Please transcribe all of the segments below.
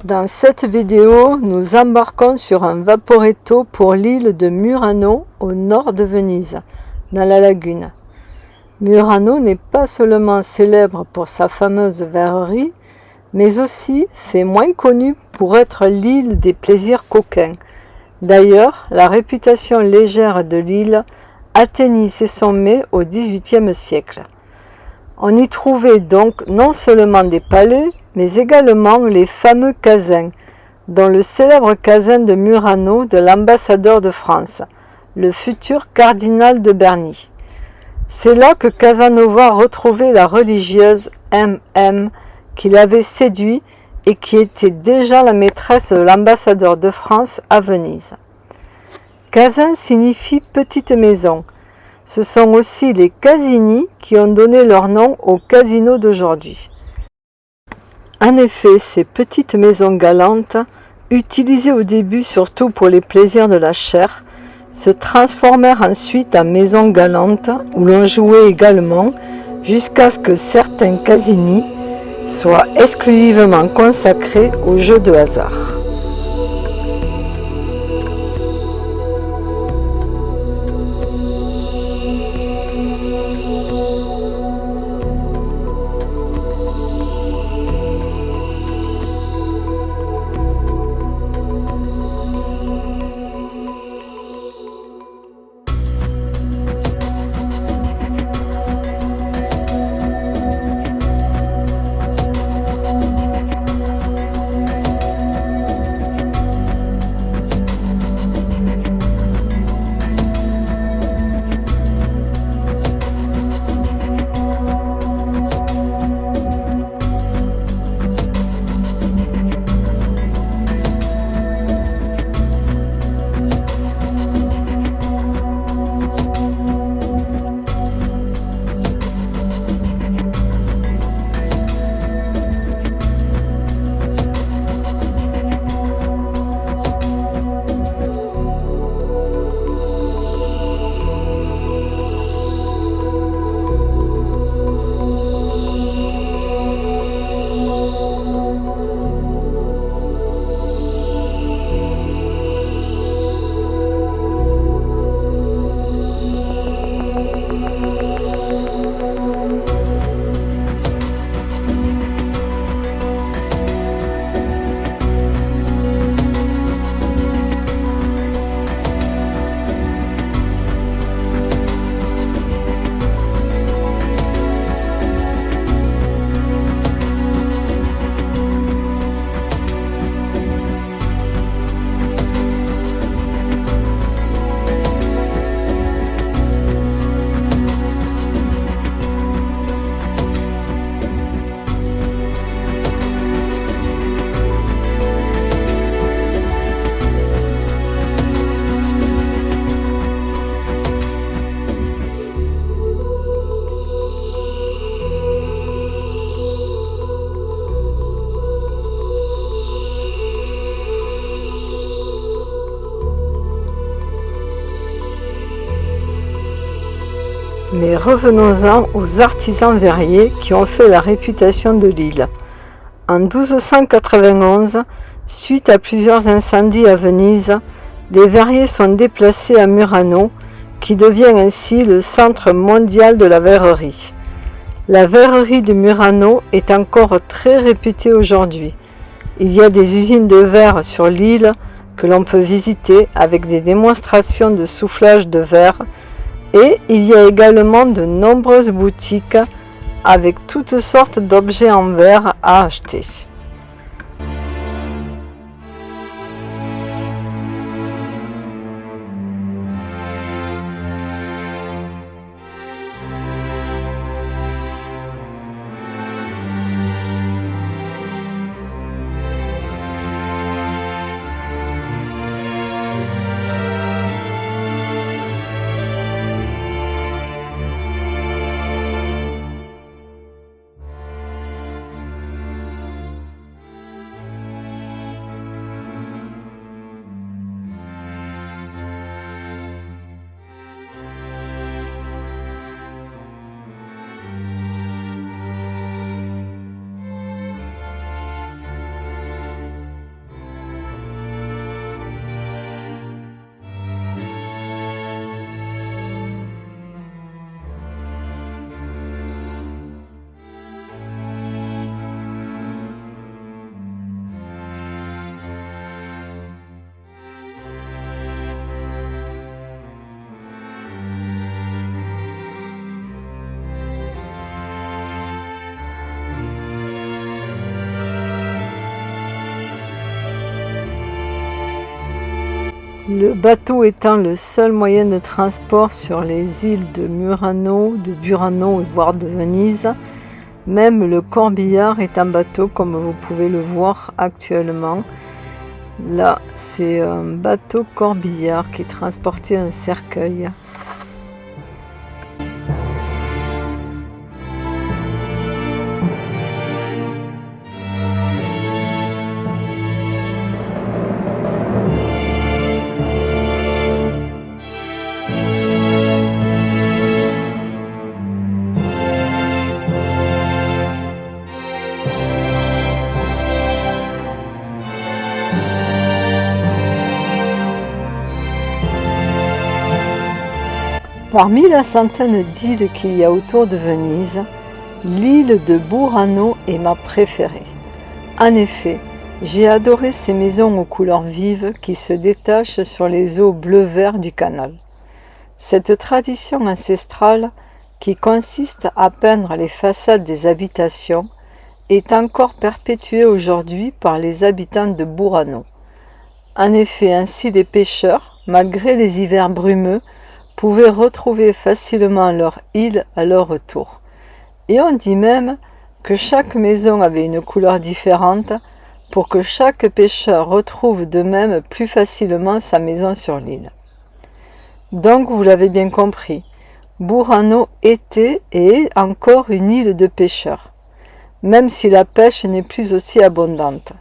Dans cette vidéo, nous embarquons sur un vaporetto pour l'île de Murano au nord de Venise, dans la lagune. Murano n'est pas seulement célèbre pour sa fameuse verrerie, mais aussi fait moins connu pour être l'île des plaisirs coquins. D'ailleurs, la réputation légère de l'île atteignit ses sommets au XVIIIe siècle. On y trouvait donc non seulement des palais, mais également les fameux casins, dont le célèbre casin de Murano de l'ambassadeur de France, le futur cardinal de Berny. C'est là que Casanova retrouvait la religieuse M.M. qui l'avait séduit et qui était déjà la maîtresse de l'ambassadeur de France à Venise. Casin signifie petite maison. Ce sont aussi les Casini qui ont donné leur nom au casino d'aujourd'hui. En effet, ces petites maisons galantes, utilisées au début surtout pour les plaisirs de la chair, se transformèrent ensuite en maisons galantes où l'on jouait également jusqu'à ce que certains Casini soient exclusivement consacrés aux jeux de hasard. Mais revenons-en aux artisans verriers qui ont fait la réputation de l'île. En 1291, suite à plusieurs incendies à Venise, les verriers sont déplacés à Murano, qui devient ainsi le centre mondial de la verrerie. La verrerie de Murano est encore très réputée aujourd'hui. Il y a des usines de verre sur l'île que l'on peut visiter avec des démonstrations de soufflage de verre. Et il y a également de nombreuses boutiques avec toutes sortes d'objets en verre à acheter. Le bateau étant le seul moyen de transport sur les îles de Murano, de Burano et voire de Venise, même le corbillard est un bateau comme vous pouvez le voir actuellement. Là, c'est un bateau corbillard qui transportait un cercueil. Parmi la centaine d'îles qu'il y a autour de Venise, l'île de Burano est ma préférée. En effet, j'ai adoré ces maisons aux couleurs vives qui se détachent sur les eaux bleu-vert du canal. Cette tradition ancestrale, qui consiste à peindre les façades des habitations, est encore perpétuée aujourd'hui par les habitants de Burano. En effet, ainsi les pêcheurs, malgré les hivers brumeux, pouvaient retrouver facilement leur île à leur retour. Et on dit même que chaque maison avait une couleur différente pour que chaque pêcheur retrouve de même plus facilement sa maison sur l'île. Donc vous l'avez bien compris, Burano était et est encore une île de pêcheurs, même si la pêche n'est plus aussi abondante.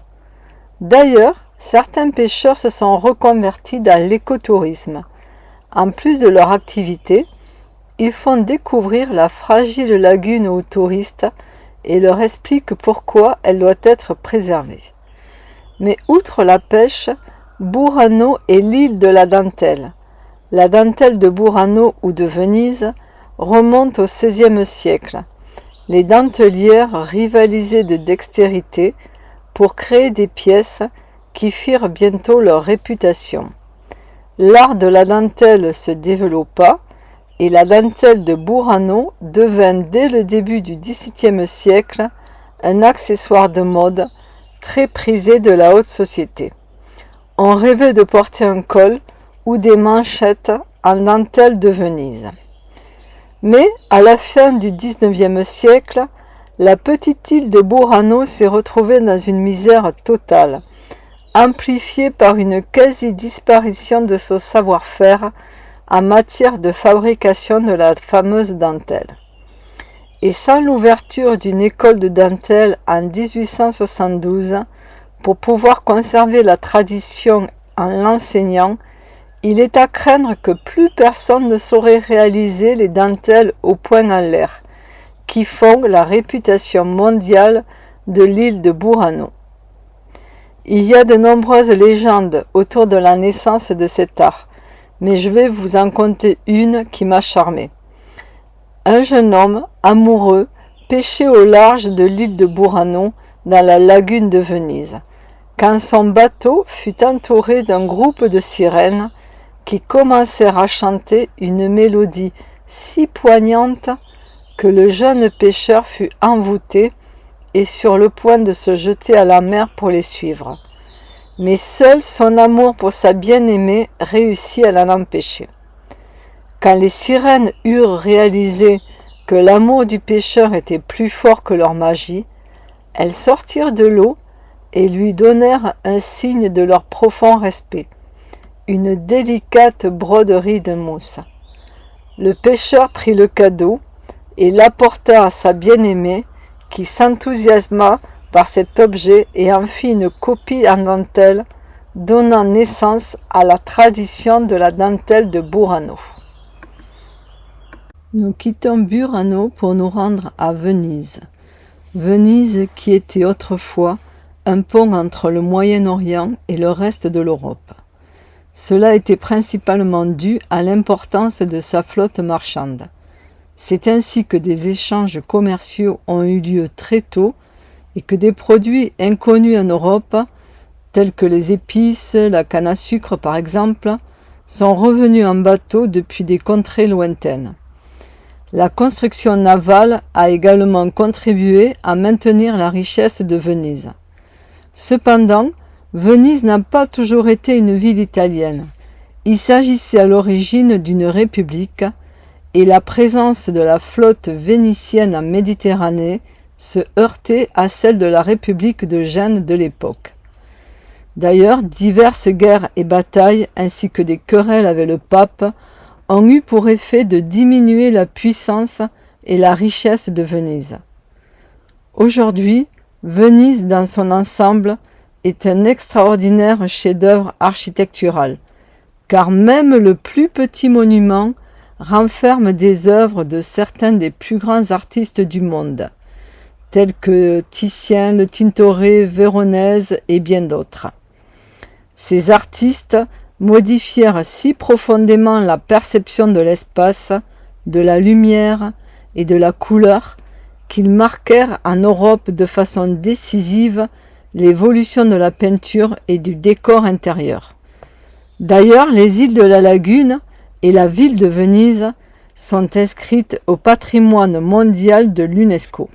D'ailleurs, certains pêcheurs se sont reconvertis dans l'écotourisme. En plus de leur activité, ils font découvrir la fragile lagune aux touristes et leur expliquent pourquoi elle doit être préservée. Mais outre la pêche, Burano est l'île de la dentelle. La dentelle de Burano ou de Venise remonte au XVIe siècle. Les dentelières rivalisaient de dextérité pour créer des pièces qui firent bientôt leur réputation. L'art de la dentelle se développa et la dentelle de Burano devint dès le début du XVIIe siècle un accessoire de mode très prisé de la haute société. On rêvait de porter un col ou des manchettes en dentelle de Venise. Mais à la fin du XIXe siècle, la petite île de Burano s'est retrouvée dans une misère totale, amplifiée par une quasi-disparition de son savoir-faire en matière de fabrication de la fameuse dentelle. Et sans l'ouverture d'une école de dentelle en 1872, pour pouvoir conserver la tradition en l'enseignant, il est à craindre que plus personne ne saurait réaliser les dentelles au poing en l'air, qui font la réputation mondiale de l'île de Burano. Il y a de nombreuses légendes autour de la naissance de cet art, mais je vais vous en conter une qui m'a charmé. Un jeune homme, amoureux, pêchait au large de l'île de Burano, dans la lagune de Venise, quand son bateau fut entouré d'un groupe de sirènes qui commencèrent à chanter une mélodie si poignante que le jeune pêcheur fut envoûté et sur le point de se jeter à la mer pour les suivre. Mais seul son amour pour sa bien-aimée réussit à l'en empêcher. Quand les sirènes eurent réalisé que l'amour du pêcheur était plus fort que leur magie, elles sortirent de l'eau et lui donnèrent un signe de leur profond respect, une délicate broderie de mousse. Le pêcheur prit le cadeau et l'apporta à sa bien-aimée, qui s'enthousiasma par cet objet et en fit une copie en dentelle, donnant naissance à la tradition de la dentelle de Burano. Nous quittons Burano pour nous rendre à Venise. Venise qui était autrefois un pont entre le Moyen-Orient et le reste de l'Europe. Cela était principalement dû à l'importance de sa flotte marchande. C'est ainsi que des échanges commerciaux ont eu lieu très tôt et que des produits inconnus en Europe, tels que les épices, la canne à sucre par exemple, sont revenus en bateau depuis des contrées lointaines. La construction navale a également contribué à maintenir la richesse de Venise. Cependant, Venise n'a pas toujours été une ville italienne. Il s'agissait à l'origine d'une république et la présence de la flotte vénitienne en Méditerranée se heurtait à celle de la République de Gênes de l'époque. D'ailleurs, diverses guerres et batailles, ainsi que des querelles avec le pape, ont eu pour effet de diminuer la puissance et la richesse de Venise. Aujourd'hui, Venise dans son ensemble est un extraordinaire chef-d'œuvre architectural, car même le plus petit monument renferme des œuvres de certains des plus grands artistes du monde, tels que Titien, le Tintoret, Véronèse et bien d'autres. Ces artistes modifièrent si profondément la perception de l'espace, de la lumière et de la couleur qu'ils marquèrent en Europe de façon décisive l'évolution de la peinture et du décor intérieur. D'ailleurs, les îles de la Lagune et la ville de Venise sont inscrites au patrimoine mondial de l'UNESCO.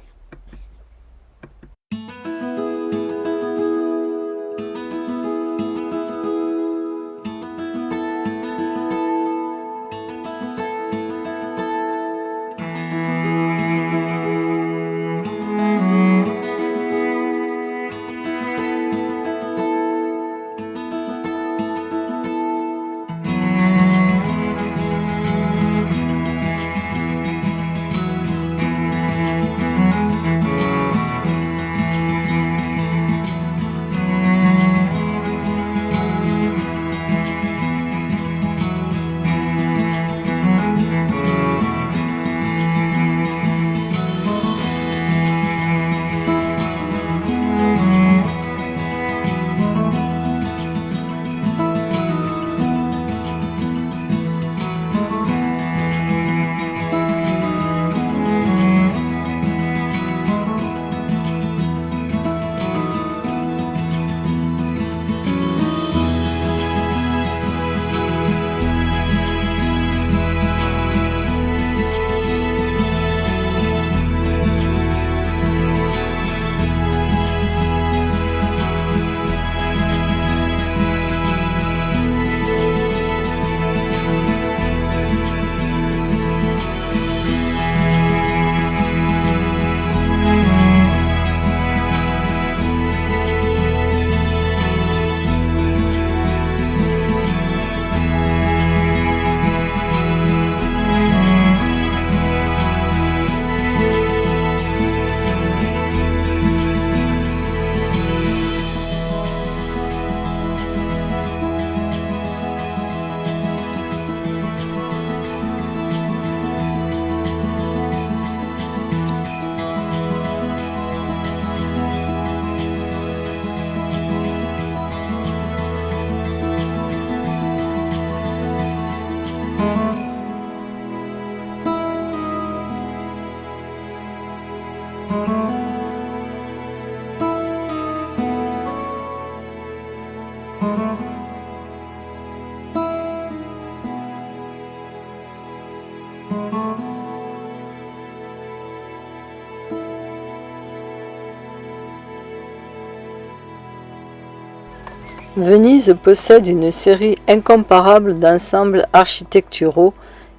Venise possède une série incomparable d'ensembles architecturaux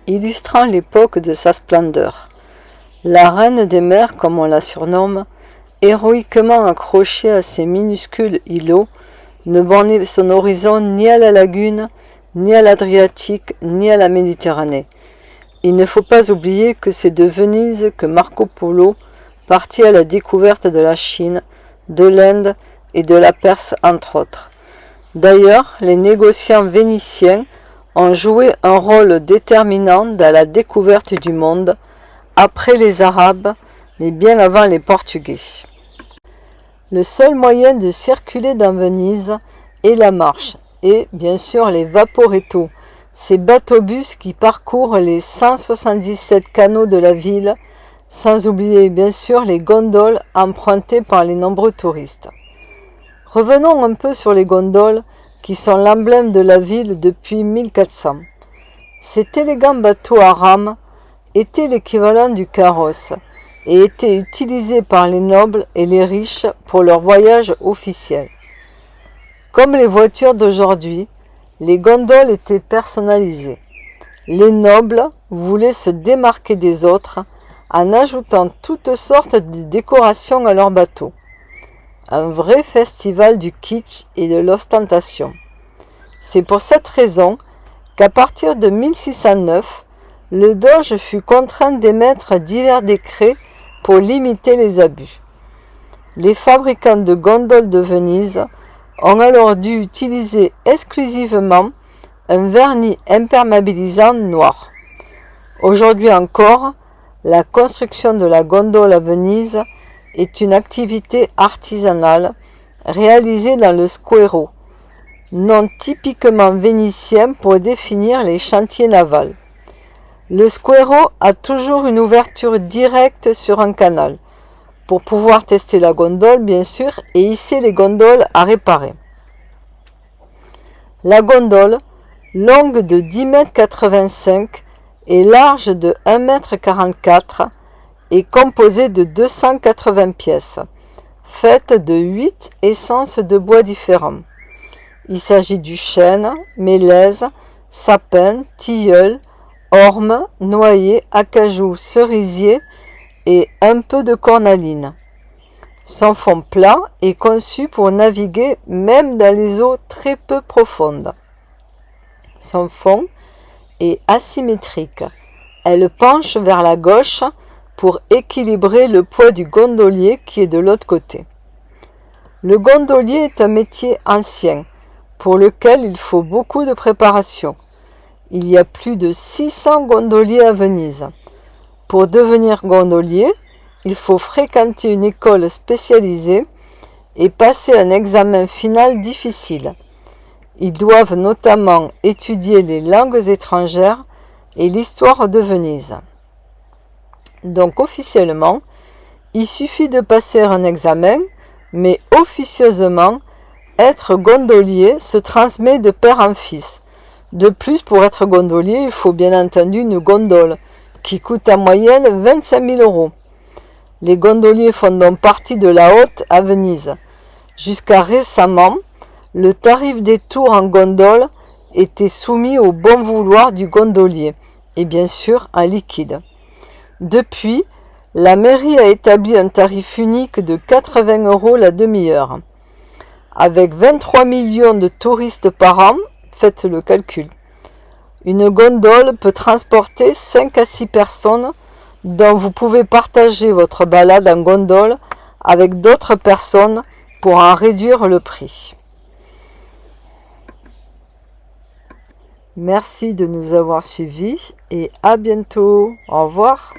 illustrant l'époque de sa splendeur. La reine des mers, comme on la surnomme, héroïquement accrochée à ses minuscules îlots, ne bornait son horizon ni à la lagune, ni à l'Adriatique, ni à la Méditerranée. Il ne faut pas oublier que c'est de Venise que Marco Polo partit à la découverte de la Chine, de l'Inde et de la Perse entre autres. D'ailleurs, les négociants vénitiens ont joué un rôle déterminant dans la découverte du monde, après les Arabes, mais bien avant les Portugais. Le seul moyen de circuler dans Venise est la marche, et bien sûr les vaporetto, ces bateaux-bus qui parcourent les 177 canaux de la ville, sans oublier bien sûr les gondoles empruntées par les nombreux touristes. Revenons un peu sur les gondoles qui sont l'emblème de la ville depuis 1400. Cet élégant bateau à rames était l'équivalent du carrosse et était utilisé par les nobles et les riches pour leurs voyages officiels. Comme les voitures d'aujourd'hui, les gondoles étaient personnalisées. Les nobles voulaient se démarquer des autres en ajoutant toutes sortes de décorations à leurs bateaux. Un vrai festival du kitsch et de l'ostentation. C'est pour cette raison qu'à partir de 1609, le doge fut contraint d'émettre divers décrets pour limiter les abus. Les fabricants de gondoles de Venise ont alors dû utiliser exclusivement un vernis imperméabilisant noir. Aujourd'hui encore, la construction de la gondole à Venise est une activité artisanale réalisée dans le squero, nom typiquement vénitien pour définir les chantiers navals. Le squero a toujours une ouverture directe sur un canal, pour pouvoir tester la gondole bien sûr et hisser les gondoles à réparer. La gondole, longue de 10,85 m et large de 1,44 m, est composée de 280 pièces, faites de 8 essences de bois différents. Il s'agit du chêne, mélèze, sapin, tilleul, orme, noyer, acajou, cerisier et un peu de cornaline. Son fond plat est conçu pour naviguer même dans les eaux très peu profondes. Son fond est asymétrique. Elle penche vers la gauche pour équilibrer le poids du gondolier qui est de l'autre côté. Le gondolier est un métier ancien pour lequel il faut beaucoup de préparation. Il y a plus de 600 gondoliers à Venise. Pour devenir gondolier, il faut fréquenter une école spécialisée et passer un examen final difficile. Ils doivent notamment étudier les langues étrangères et l'histoire de Venise. Donc officiellement, il suffit de passer un examen, mais officieusement, être gondolier se transmet de père en fils. De plus, pour être gondolier, il faut bien entendu une gondole, qui coûte en moyenne 25 000 €. Les gondoliers font donc partie de la haute à Venise. Jusqu'à récemment, le tarif des tours en gondole était soumis au bon vouloir du gondolier, et bien sûr en liquide. Depuis, la mairie a établi un tarif unique de 80 € la demi-heure. Avec 23 millions de touristes par an, faites le calcul. Une gondole peut transporter 5 à 6 personnes, dont vous pouvez partager votre balade en gondole avec d'autres personnes pour en réduire le prix. Merci de nous avoir suivis et à bientôt. Au revoir.